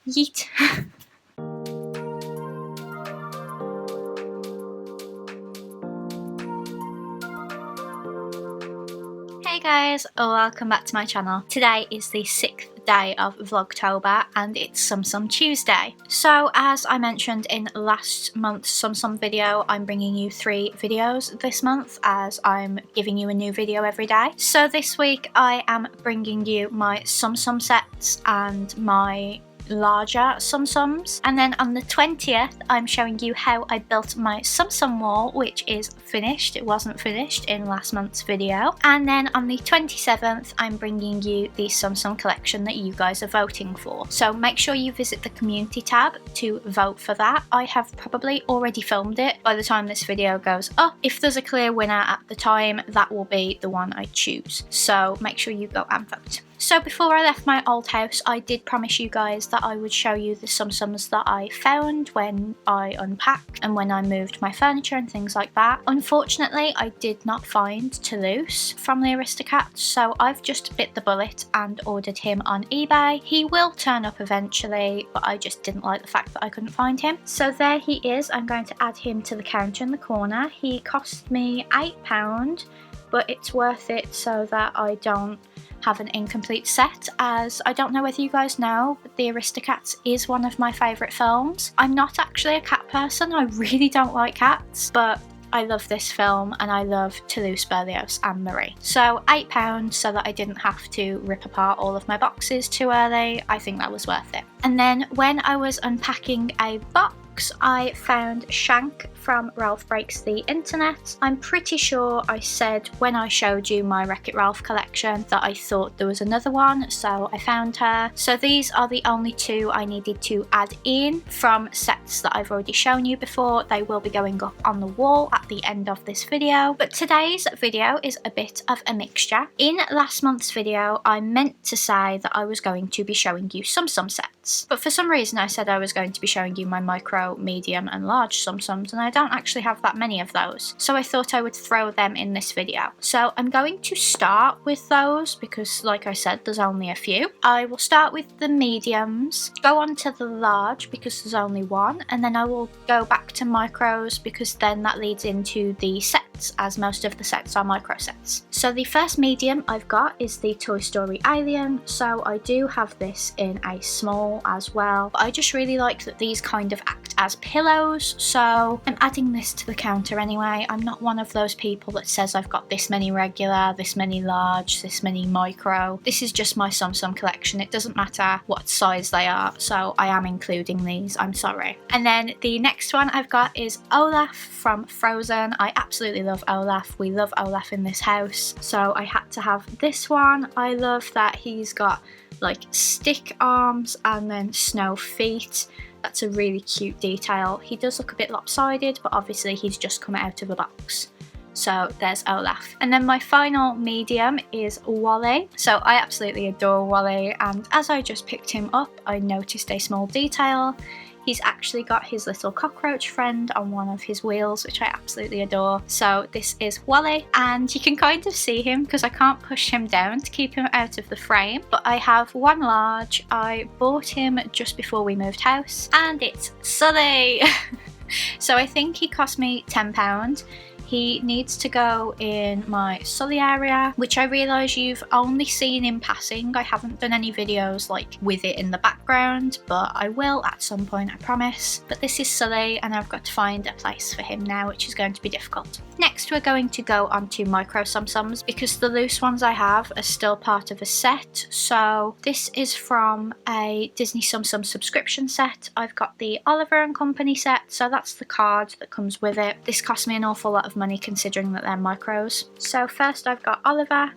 Yeet. Hey guys, welcome back to my channel. Today is the 6th day of Vlogtober and it's Tsum Tsum Tuesday. So as I mentioned in last month's Tsum Tsum video, I'm bringing you 3 videos this month as I'm giving you a new video every day. So this week I am bringing you my Tsum Tsum sets and my larger Tsum Tsums, and then on the 20th I'm showing you how I built my Tsum Tsum wall, which is finished. It wasn't finished in last month's video. And then on the 27th I'm bringing you the Tsum Tsum collection that you guys are voting for, so make sure you visit the community tab to vote for that. I have probably already filmed it by the time this video goes up. If there's a clear winner at the time, that will be the one I choose, so make sure you go and vote. So before I left my old house, I did promise you guys that I would show you the Tsum Tsums that I found when I unpacked and when I moved my furniture and things like that. Unfortunately, I did not find Toulouse from the Aristocats, so I've just bit the bullet and ordered him on eBay. He will turn up eventually, but I just didn't like the fact that I couldn't find him. So there he is. I'm going to add him to the counter in the corner. He cost me £8, but it's worth it so that I don't have an incomplete set, as I don't know whether you guys know, but The Aristocats is one of my favourite films. I'm not actually a cat person, I really don't like cats, but I love this film and I love Toulouse, Berlioz and Marie. So £8 so that I didn't have to rip apart all of my boxes too early. I think that was worth it. And then when I was unpacking a box, I found Shank from Ralph Breaks the Internet. I'm pretty sure I said when I showed you my Wreck-It Ralph collection that I thought there was another one, so I found her. So these are the only 2 I needed to add in from sets that I've already shown you before. They will be going up on the wall at the end of this video. But today's video is a bit of a mixture. In last month's video, I meant to say that I was going to be showing you Tsum Tsum sets, but for some reason I said I was going to be showing you my micro, medium and large Tsum Tsums, and I don't actually have that many of those, so I thought I would throw them in this video. So I'm going to start with those because, like I said, there's only a few. I will start with the mediums, go on to the large because there's only one, and then I will go back to micros because then that leads into the sets, as most of the sets are micro sets. So the first medium I've got is the Toy Story Alien, so I do have this in a small as well, but I just really like that these kind of act as pillows, so I'm adding this to the counter anyway. I'm not one of those people that says I've got this many regular, this many large, this many micro. This is just my Tsum Tsum collection. It doesn't matter what size they are, so I am including these, I'm sorry. And then the next one I've got is Olaf from Frozen. I absolutely love Olaf. We love Olaf in this house, so I had to have this one. I love that he's got like stick arms and then snow feet. That's a really cute detail. He does look a bit lopsided, but obviously he's just come out of a box. So there's Olaf. And then my final medium is Wally. So I absolutely adore Wally, and as I just picked him up, I noticed a small detail. He's actually got his little cockroach friend on one of his wheels, which I absolutely adore. So this is Wally, and you can kind of see him because I can't push him down to keep him out of the frame. But I have one large. I bought him just before we moved house, and it's Sully. So I think he cost me £10. He needs to go in my Sully area, which I realise you've only seen in passing. I haven't done any videos like with it in the background, but I will at some point, I promise. But this is Sully, and I've got to find a place for him now, which is going to be difficult. Next we're going to go on to micro Tsum Tsums because the loose ones I have are still part of a set. So this is from a Disney Tsum Tsum subscription set. I've got the Oliver and Company set, so that's the card that comes with it. This cost me an awful lot of money considering that they're micros. So first I've got Oliver.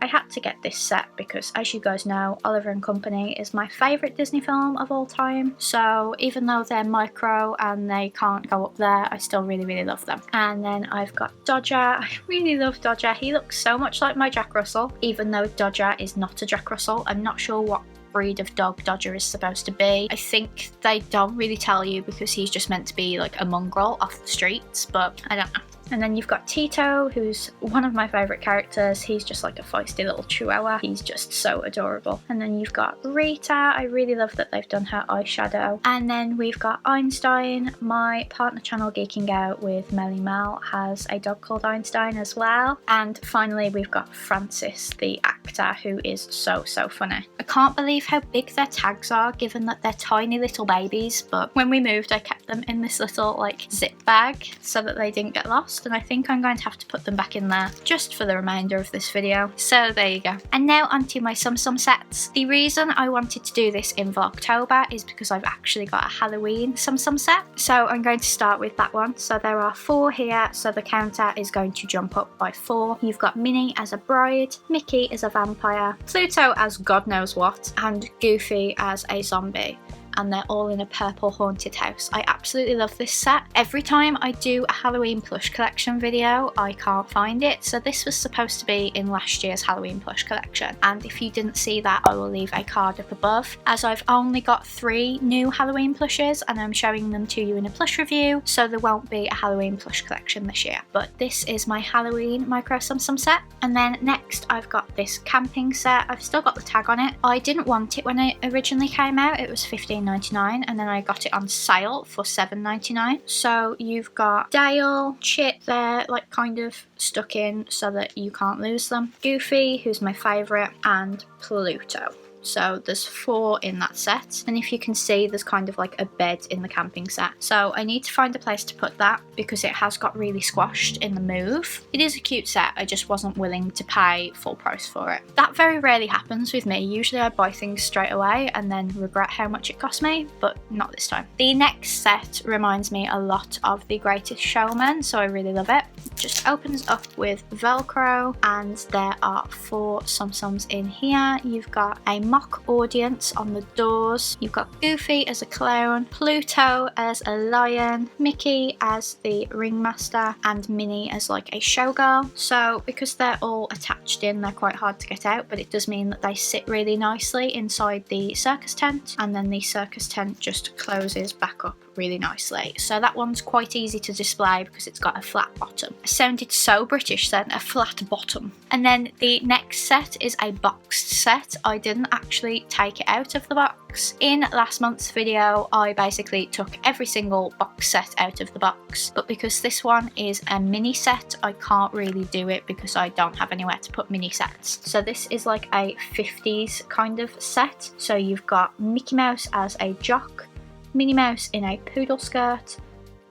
I had to get this set because, as you guys know, Oliver and Company is my favourite Disney film of all time. So even though they're micro and they can't go up there, I still really love them. And then I've got Dodger. I really love Dodger. He looks so much like my Jack Russell, even though Dodger is not a Jack Russell. I'm not sure what breed of dog Dodger is supposed to be. I think they don't really tell you because he's just meant to be like a mongrel off the streets, but I don't know. And then you've got Tito, who's one of my favourite characters. He's just like a feisty little chihuahua. He's just so adorable. And then you've got Rita. I really love that they've done her eyeshadow. And then we've got Einstein. My partner channel Geeking Out with Melly Mel has a dog called Einstein as well. And finally we've got Francis, the actor, who is so funny. I can't believe how big their tags are, given that they're tiny little babies, but when we moved I kept them in this little like zip bag so that they didn't get lost, and I think I'm going to have to put them back in there just for the remainder of this video. So there you go. And now onto my Tsum Tsum sets. The reason I wanted to do this in Vlogtober is because I've actually got a Halloween Tsum Tsum set. So I'm going to start with that one. So there are 4 here, so the counter is going to jump up by 4. You've got Minnie as a bride, Mickey as a vampire, Pluto as God knows what, and Goofy as a zombie. And they're all in a purple haunted house. I absolutely love this set. Every time I do a Halloween plush collection video, I can't find it. So this was supposed to be in last year's Halloween plush collection. And if you didn't see that, I will leave a card up above. As I've only got 3 new Halloween plushes and I'm showing them to you in a plush review, so there won't be a Halloween plush collection this year. But this is my Halloween micro Tsum Tsum set. And then next I've got this camping set. I've still got the tag on it. I didn't want it when it originally came out. It was $15.99 and then I got it on sale for $7.99. So you've got Dale, Chip, they're like kind of stuck in so that you can't lose them, Goofy, who's my favourite, and Pluto. So there's 4 in that set, and if you can see there's kind of like a bed in the camping set. So I need to find a place to put that because it has got really squashed in the move. It is a cute set, I just wasn't willing to pay full price for it. That very rarely happens with me. Usually I buy things straight away and then regret how much it cost me, but not this time. The next set reminds me a lot of The Greatest Showman, so I really love it. It just opens up with Velcro and there are 4 Tsum Tsums in here. You've got a mock audience on the doors. You've got Goofy as a clown, Pluto as a lion, Mickey as the ringmaster, and Minnie as like a showgirl. So because they're all attached in, they're quite hard to get out, but it does mean that they sit really nicely inside the circus tent, and then the circus tent just closes back up really nicely. So that one's quite easy to display because it's got a flat bottom. I sounded so British then, a flat bottom. And then the next set is a boxed set. I didn't actually take it out of the box. In last month's video I basically took every single box set out of the box, but because this one is a mini set I can't really do it because I don't have anywhere to put mini sets. So this is like a 50s kind of set. So you've got Mickey Mouse as a jock, Minnie Mouse in a poodle skirt,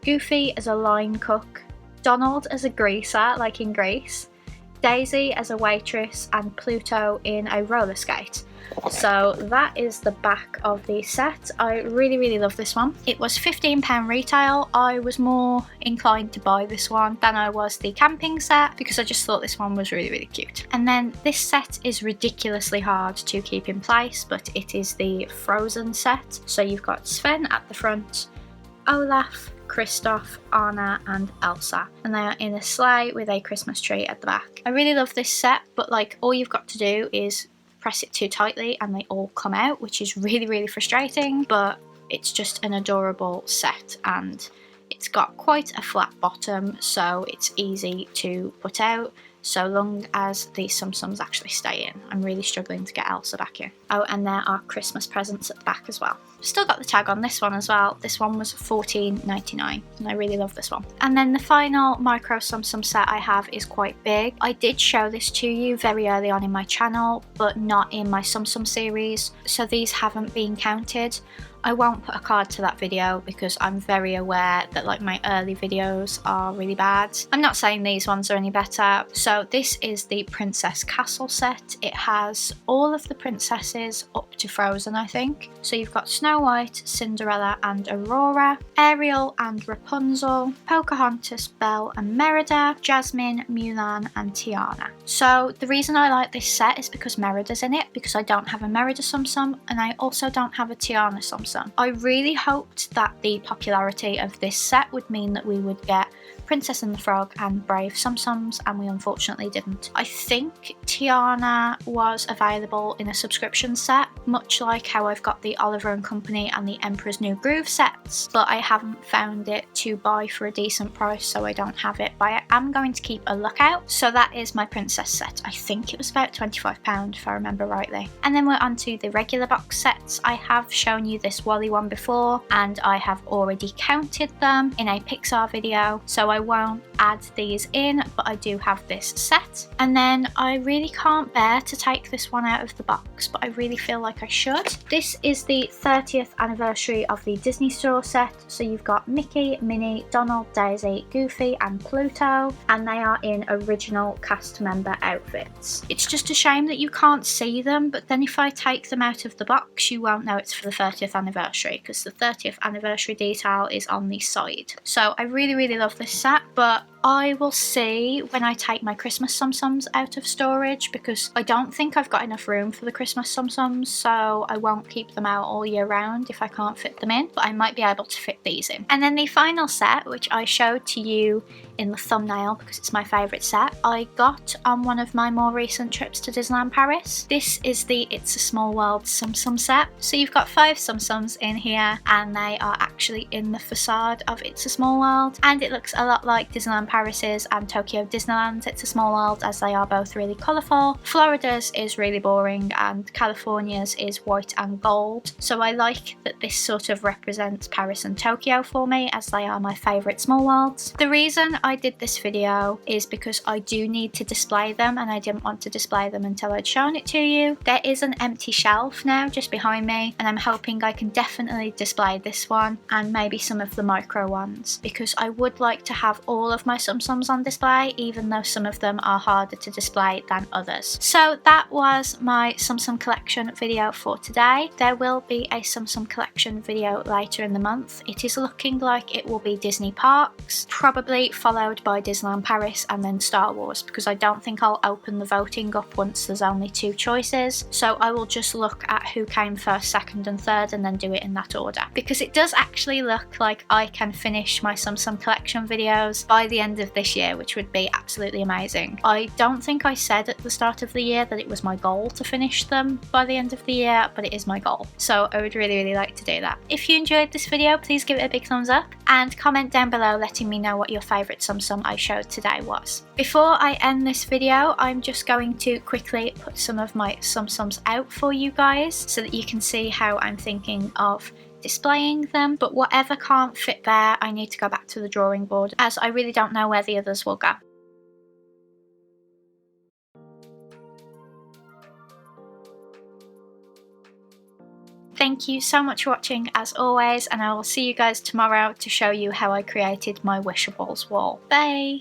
Goofy as a line cook, Donald as a greaser like in Grease, Daisy as a waitress, and Pluto in a roller skate. So that is the back of the set. I really love this one. It was £15 retail. I was more inclined to buy this one than I was the camping set because I just thought this one was really cute. And then this set is ridiculously hard to keep in place, but it is the Frozen set. So you've got Sven at the front, Olaf, Kristoff, Anna and Elsa, and they are in a sleigh with a Christmas tree at the back. I really love this set, but like all you've got to do is press it too tightly and they all come out, which is really frustrating, but it's just an adorable set and it's got quite a flat bottom, so it's easy to put out so long as the Tsum Tsums actually stay in. I'm really struggling to get Elsa back in. Oh, and there are Christmas presents at the back as well. Still got the tag on this one as well. This one was $14.99 and I really love this one. And then the final micro Tsum Tsum set I have is quite big. I did show this to you very early on in my channel, but not in my Tsum Tsum series, so these haven't been counted. I won't put a card to that video because I'm very aware that like my early videos are really bad. I'm not saying these ones are any better. So this is the Princess Castle set. It has all of the princesses up to Frozen, I think. So you've got Snow White, Cinderella and Aurora, Ariel and Rapunzel, Pocahontas, Belle and Merida, Jasmine, Mulan and Tiana. So the reason I like this set is because Merida's in it, because I don't have a Merida Tsum Tsum and I also don't have a Tiana Tsum Tsum. Tsum. I really hoped that the popularity of this set would mean that we would get Princess and the Frog and Brave Tsum Tsums, and we unfortunately didn't. I think Tiana was available in a subscription set, much like how I've got the Oliver and Company and the Emperor's New Groove sets, but I haven't found it to buy for a decent price, so I don't have it, but I am going to keep a lookout. So that is my Princess set. I think it was about £25 if I remember rightly. And then we're on to the regular box sets. I have shown you this Wally one before, and I have already counted them in a Pixar video, so I won't add these in, but I do have this set. And then I really can't bear to take this one out of the box, but I really feel like I should. This is the 30th anniversary of the Disney Store set, so you've got Mickey, Minnie, Donald, Daisy, Goofy and Pluto, and they are in original cast member outfits. It's just a shame that you can't see them, but then if I take them out of the box you won't know it's for the 30th anniversary, because the 30th anniversary detail is on the side. So I really love this set, but I will see when I take my Christmas Tsum Tsums out of storage, because I don't think I've got enough room for the Christmas Tsum Tsums, so I won't keep them out all year round if I can't fit them in, but I might be able to fit these in. And then the final set, which I showed to you in the thumbnail because it's my favourite set, I got on one of my more recent trips to Disneyland Paris. This is the It's a Small World Tsum Tsum set. So you've got 5 Tsum Tsums in here, and they are actually in the facade of It's a Small World, and it looks a lot like Disneyland Paris's and Tokyo Disneyland's It's a Small World, as they are both really colourful. Florida's is really boring and California's is white and gold, so I like that this sort of represents Paris and Tokyo for me, as they are my favourite small worlds. The reason I did this video is because I do need to display them, and I didn't want to display them until I'd shown it to you. There is an empty shelf now just behind me, and I'm hoping I can definitely display this one and maybe some of the micro ones, because I would like to have all of my Tsum Tsums on display, even though some of them are harder to display than others. So that was my Tsum Tsum collection video for today. There will be a Tsum Tsum collection video later in the month. It is looking like it will be Disney parks, probably followed by Disneyland Paris and then Star Wars, because I don't think I'll open the voting up once there's only 2 choices. So I will just look at who came first, second and third, and then do it in that order, because it does actually look like I can finish my Tsum Tsum collection videos by the end of this year, which would be absolutely amazing. I don't think I said at the start of the year that it was my goal to finish them by the end of the year, but it is my goal, so I would really like to do that. If you enjoyed this video, please give it a big thumbs up and comment down below letting me know what your favourite Tsum Tsum I showed today was. Before I end this video, I'm just going to quickly put some of my Tsum Tsums out for you guys so that you can see how I'm thinking of displaying them, but whatever can't fit there, I need to go back to the drawing board, as I really don't know where the others will go. Thank you so much for watching as always, and I will see you guys tomorrow to show you how I created my Wishables wall. Bye!